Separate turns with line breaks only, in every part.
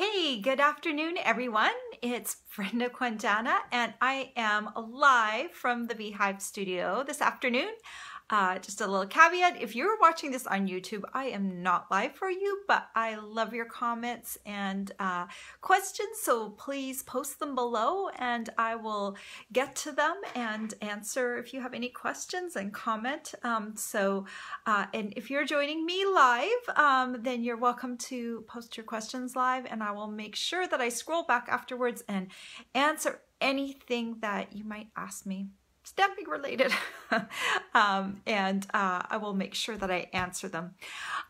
Hey, good afternoon, everyone. It's Brenda Quintana, and I am live from the Beehive Studio this afternoon. Just a little caveat, if you're watching this on YouTube, I am not live for you, but I love your comments and questions, so please post them below and I get to them and answer if you have any questions and comment. And if you're joining me live, then you're welcome to post your questions live, and I will make sure that I scroll back afterwards and answer anything that you might ask me. Stamping related. I will make sure that I answer them.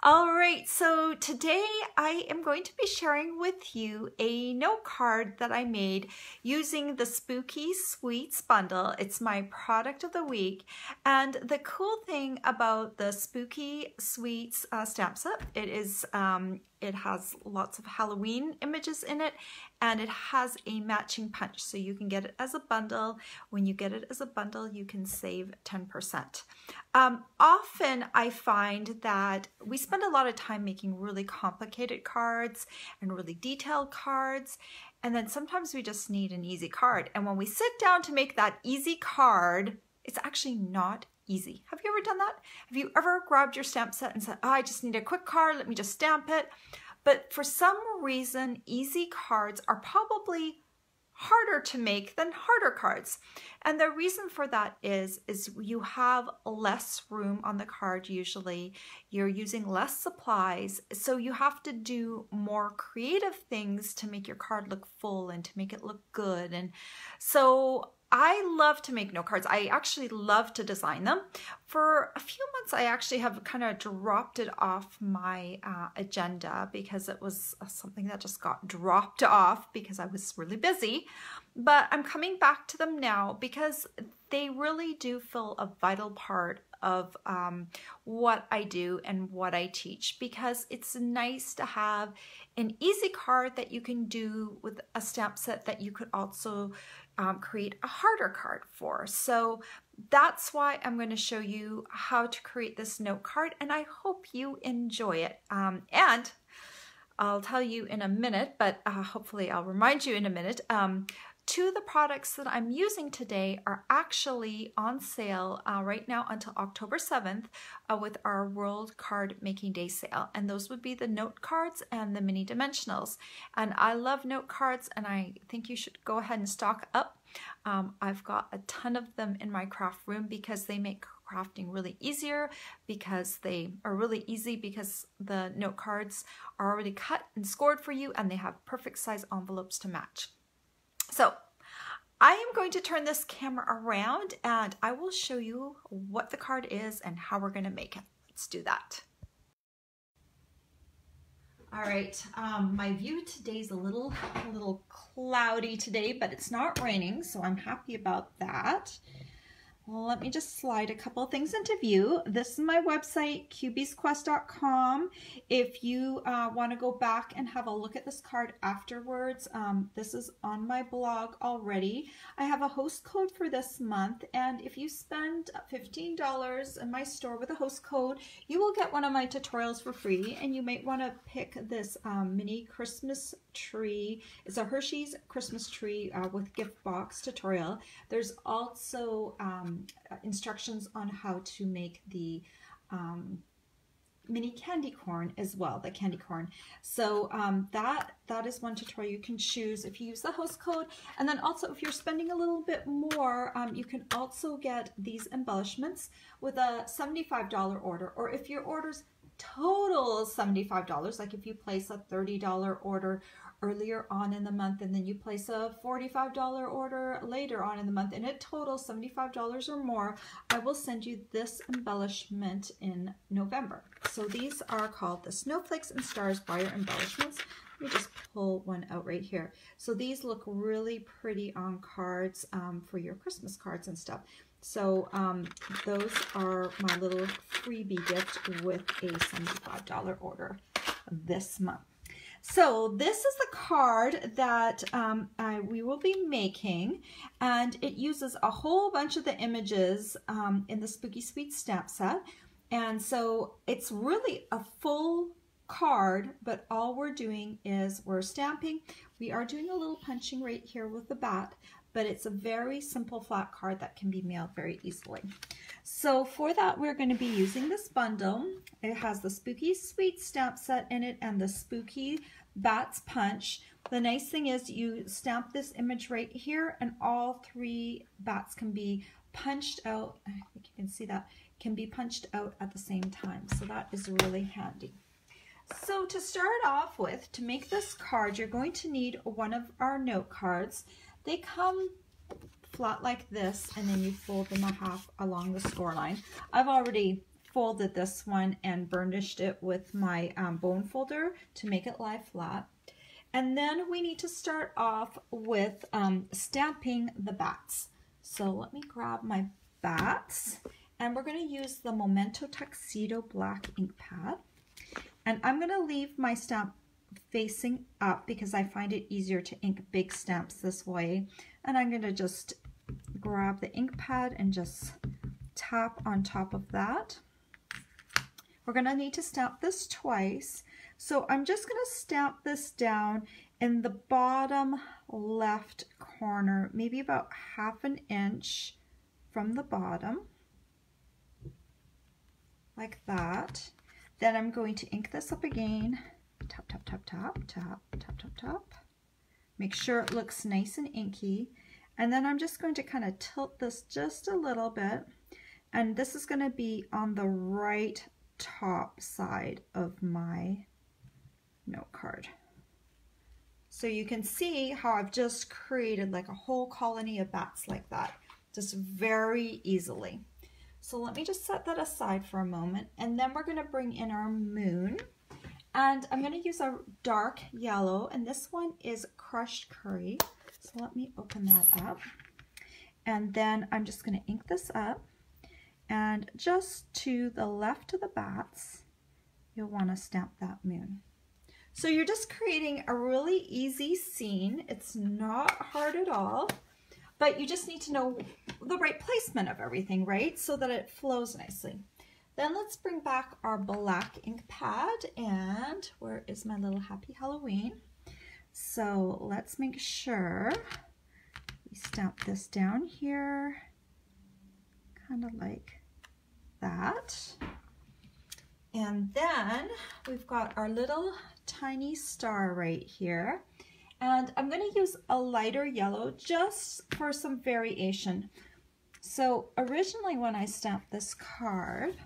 All right, so today I am going to be sharing with you a note card that I made using the Spooky Sweets bundle. It's my product of the week, and the cool thing about the Spooky Sweets stamp set, it has lots of Halloween images in it, and it has a matching punch, so you can get it as a bundle. When you get it as a bundle, you can save 10%. Often I find that we spend a lot of time making really complicated cards and really detailed cards, and then sometimes we just need an easy card. And when we sit down to make that easy card, it's actually not easy. Have you ever done that? Have you ever grabbed your stamp set and said, oh, I just need a quick card, let me just stamp it? But for some reason, easy cards are probably harder to make than harder cards. And the reason for that is you have less room on the card usually. You're using less supplies, so you have to do more creative things to make your card look full and to make it look good. And so I love to make note cards. I actually love to design them. For a few months, I actually have kind of dropped it off my agenda because it was something that just got dropped off because I was really busy. But I'm coming back to them now because they really do fill a vital part of what I do and what I teach, because it's nice to have an easy card that you can do with a stamp set that you could also create a harder card for. So that's why I'm going to show you how to create this note card, and I hope you enjoy it. And I'll tell you in a minute, but hopefully I'll remind you in a minute. Two of the products that I'm using today are actually on sale right now until October 7th with our World Card Making Day sale. And those would be the note cards and the mini dimensionals. And I love note cards, and I think you should go ahead and stock up. I've got a ton of them in my craft room because they make crafting really easier, because they are really easy because the note cards are already cut and scored for you, and they have perfect size envelopes to match. So I am going to turn this camera around and I will show you what the card is and how we're going to make it. Let's do that. All right, my view today is a little cloudy today, but it's not raining, so I'm happy about that. Let me just slide a couple of things into view. This is my website, cubiesquest.com. If you want to go back and have a look at this card afterwards, this is on my blog already. I have a host code for this month, and if you spend $15 in my store with a host code, you will get one of my tutorials for free, and you might want to pick this mini Christmas tree. It's a Hershey's Christmas tree with gift box tutorial. There's also instructions on how to make the mini candy corn as well, the candy corn. So that is one tutorial you can choose if you use the host code. And then also, if you're spending a little bit more, you can also get these embellishments with a $75 order, or if your order's total $75, like if you place a $30 order earlier on in the month and then you place a $45 order later on in the month and it totals $75 or more, I will send you this embellishment in November. So these are called the Snowflakes and Stars wire embellishments. Let me just pull one out right here. So these look really pretty on cards for your Christmas cards and stuff. So those are my little freebie gift with a $75 order this month. So this is the card that we will be making, and it uses a whole bunch of the images in the Spooky Sweets stamp set. And so it's really a full card, but all we're doing is we're stamping. We are doing a little punching right here with the bat, but it's a very simple flat card that can be mailed very easily. So for that, we're going to be using this bundle. It has the Spooky Sweet stamp set in it and the Spooky Bats Punch. The nice thing is you stamp this image right here and all 3 bats can be punched out. I think you can see that, can be punched out at the same time. So that is really handy. So to start off with, to make this card, you're going to need one of our note cards. They come flat like this, and then you fold them a half along the score line. I've already folded this one and burnished it with my bone folder to make it lie flat. And then we need to start off with stamping the bats. So let me grab my bats, and we're going to use the Memento Tuxedo black ink pad. And I'm going to leave my stamp facing up because I find it easier to ink big stamps this way. And I'm going to just grab the ink pad and just tap on top of that. We're going to need to stamp this twice. So I'm just going to stamp this down in the bottom left corner, maybe about 1/2 inch from the bottom, like that. Then I'm going to ink this up again. Tap, tap, tap, tap, tap, tap, tap, tap. Make sure it looks nice and inky. And then I'm just going to kind of tilt this just a little bit. And this is going to be on the right top side of my note card. So you can see how I've just created like a whole colony of bats like that, just very easily. So let me just set that aside for a moment, and then we're going to bring in our moon. And I'm going to use a dark yellow, and this one is crushed curry. So let me open that up. And then I'm just going to ink this up. And just to the left of the bats, you'll want to stamp that moon. So you're just creating a really easy scene. It's not hard at all. But you just need to know the right placement of everything, right? So that it flows nicely. Then let's bring back our black ink pad, and where is my little happy Halloween? So let's make sure we stamp this down here, kind of like that. And then we've got our little tiny star right here. And I'm going to use a lighter yellow just for some variation. So originally when I stamped this card,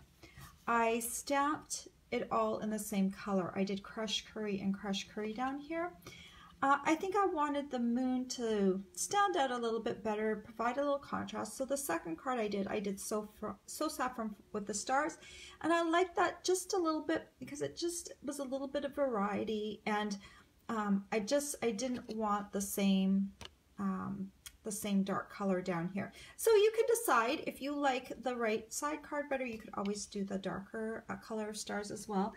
I stamped it all in the same color. I did crushed curry and crushed curry down here. I think I wanted the moon to stand out a little bit better, provide a little contrast. So the second card I did so saffron with the stars. And I liked that just a little bit because it just was a little bit of variety, and I didn't want the same dark color down here. So you could decide if you like the right side card better. You could always do the darker color stars as well.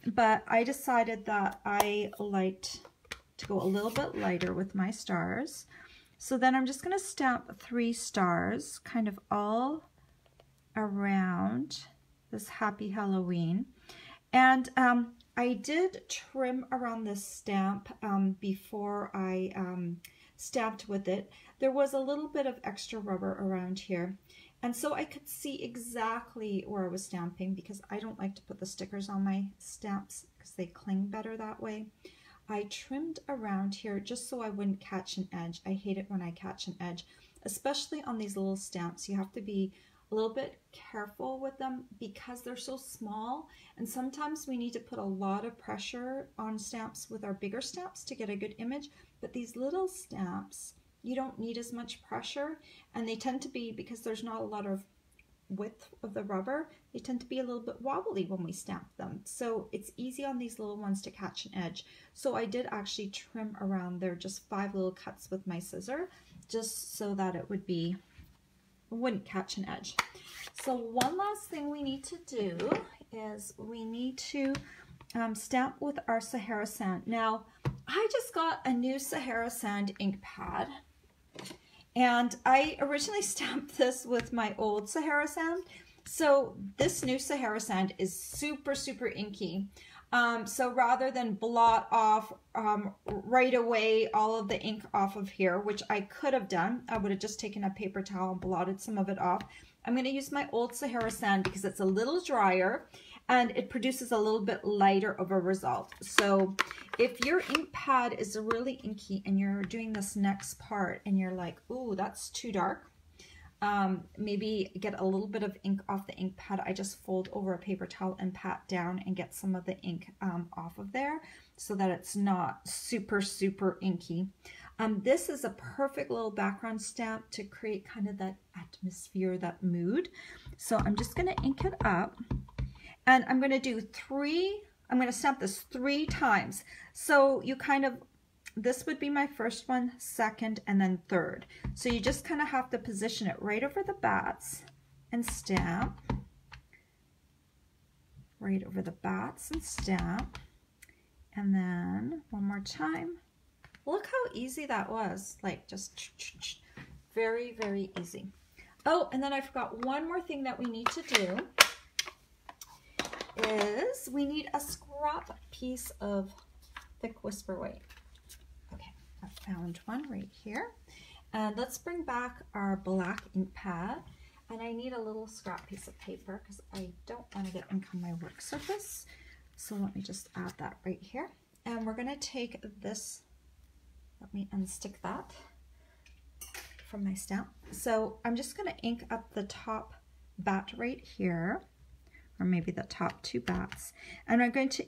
But I decided that I liked to go a little bit lighter with my stars. So then I'm just going to stamp 3 stars kind of all around this happy Halloween. And I did trim around this stamp before I stamped with it. There was a little bit of extra rubber around here, and so I could see exactly where I was stamping, because I don't like to put the stickers on my stamps because they cling better that way. I trimmed around here just so I wouldn't catch an edge. I hate it when I catch an edge, especially on these little stamps. You have to be a little bit careful with them because they're so small, and sometimes we need to put a lot of pressure on stamps with our bigger stamps to get a good image. But these little stamps, you don't need as much pressure, and they tend to be, because there's not a lot of width of the rubber, they tend to be a little bit wobbly when we stamp them. So it's easy on these little ones to catch an edge. So I did actually trim around there, just 5 little cuts with my scissor, just so that it wouldn't catch an edge. So one last thing we need to do is we need to stamp with our Sahara sand. Now, I just got a new Sahara sand ink pad, and I originally stamped this with my old Sahara sand. So this new Sahara sand is super, super inky. So rather than blot off right away all of the ink off of here, which I could have done, I would have just taken a paper towel and blotted some of it off. I'm going to use my old Sahara sand because it's a little drier and it produces a little bit lighter of a result. So if your ink pad is really inky and you're doing this next part and you're like, ooh, that's too dark, maybe get a little bit of ink off the ink pad. I just fold over a paper towel and pat down and get some of the ink off of there so that it's not super, super inky. This is a perfect little background stamp to create kind of that atmosphere, that mood. So I'm just going to ink it up, and I'm going to do I'm going to stamp this 3 times. So you kind of, this would be my first one, second, and then third. So you just kind of have to position it right over the bats and stamp. Right over the bats and stamp. And then one more time. Look how easy that was. Like just very, very easy. Oh, and then I forgot one more thing that we need to do is we need a scrap piece of thick whisper white. Okay, I found one right here. And let's bring back our black ink pad. And I need a little scrap piece of paper because I don't want to get ink on my work surface. So let me just add that right here. And we're going to take this, let me unstick that from my stamp. So I'm just going to ink up the top bat right here, or maybe the top 2 bats. And I'm going to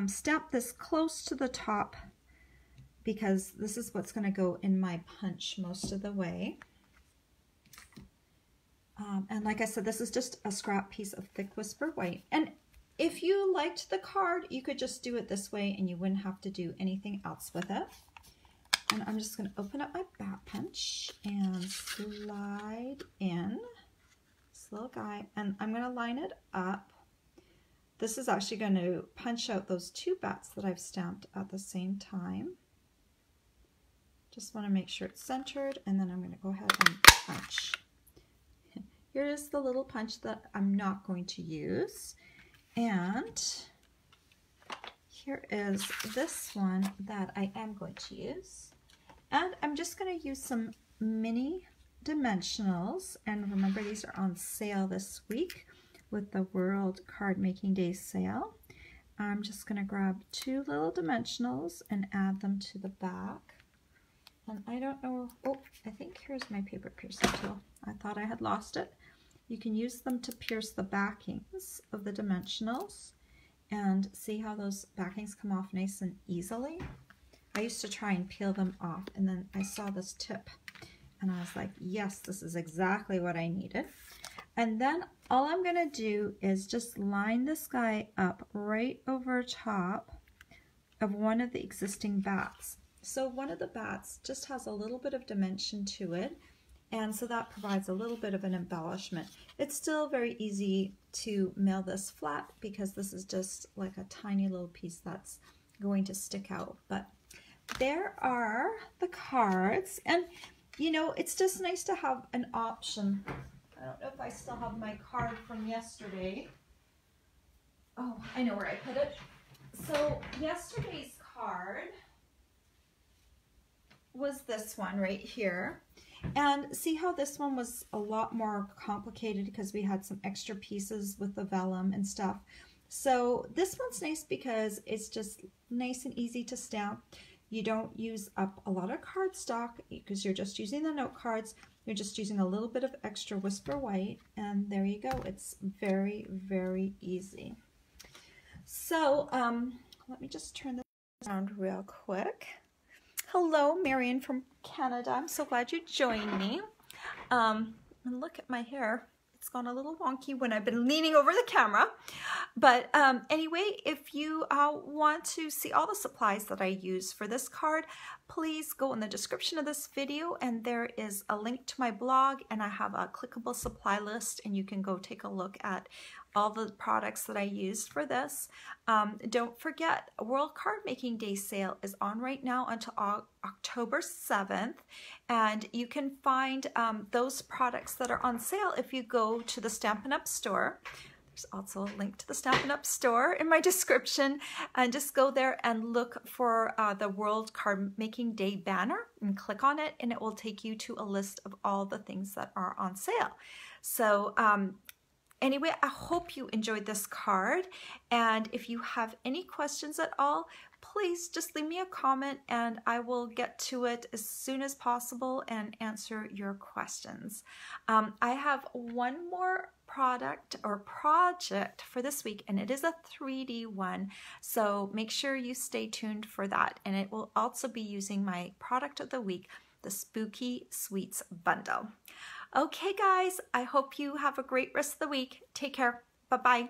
stamp this close to the top because this is what's going to go in my punch most of the way. And like I said, this is just a scrap piece of thick whisper white. And if you liked the card, you could just do it this way and you wouldn't have to do anything else with it. And I'm just going to open up my bat punch and slide in this little guy. And I'm going to line it up. This is actually going to punch out those 2 bats that I've stamped at the same time. Just want to make sure it's centered, and then I'm going to go ahead and punch. Here is the little punch that I'm not going to use. And here is this one that I am going to use. And I'm just going to use some mini dimensionals. And remember, these are on sale this week with the World Card Making Day sale. I'm just going to grab 2 little dimensionals and add them to the back. And I don't know, oh, I think here's my paper piercing tool. I thought I had lost it. You can use them to pierce the backings of the dimensionals and see how those backings come off nice and easily. I used to try and peel them off, and then I saw this tip and I was like, yes, this is exactly what I needed. And then all I'm going to do is just line this guy up right over top of one of the existing bats. So one of the bats just has a little bit of dimension to it, and so that provides a little bit of an embellishment. It's still very easy to mail this flat because this is just like a tiny little piece that's going to stick out. But there are the cards, and you know, it's just nice to have an option. I don't know if I still have my card from yesterday. Oh, I know where I put it. So yesterday's card was this one right here. And see how this one was a lot more complicated because we had some extra pieces with the vellum and stuff. So this one's nice because it's just nice and easy to stamp. You don't use up a lot of cardstock because you're just using the note cards. You're just using a little bit of extra whisper white, and there you go. It's very, very easy. So let me just turn this around real quick. Hello, Marion from Canada. I'm so glad you joined me. And look at my hair. It's gone a little wonky when I've been leaning over the camera. But anyway, if you want to see all the supplies that I use for this card, please go in the description of this video, and there is a link to my blog, and I have a clickable supply list, and you can go take a look at all the products that I used for this. Don't forget, World Card Making Day sale is on right now until October 7th, and you can find those products that are on sale if you go to the Stampin' Up! Store. There's also a link to the Stampin' Up! Store in my description, and just go there and look for the World Card Making Day banner and click on it, and it will take you to a list of all the things that are on sale. So anyway, I hope you enjoyed this card, and if you have any questions at all, please just leave me a comment and I will get to it as soon as possible and answer your questions. I have one more product or project for this week, and it is a 3D one, so make sure you stay tuned for that, and it will also be using my product of the week, the Spooky Sweets bundle. Okay guys, I hope you have a great rest of the week. Take care. Bye-bye.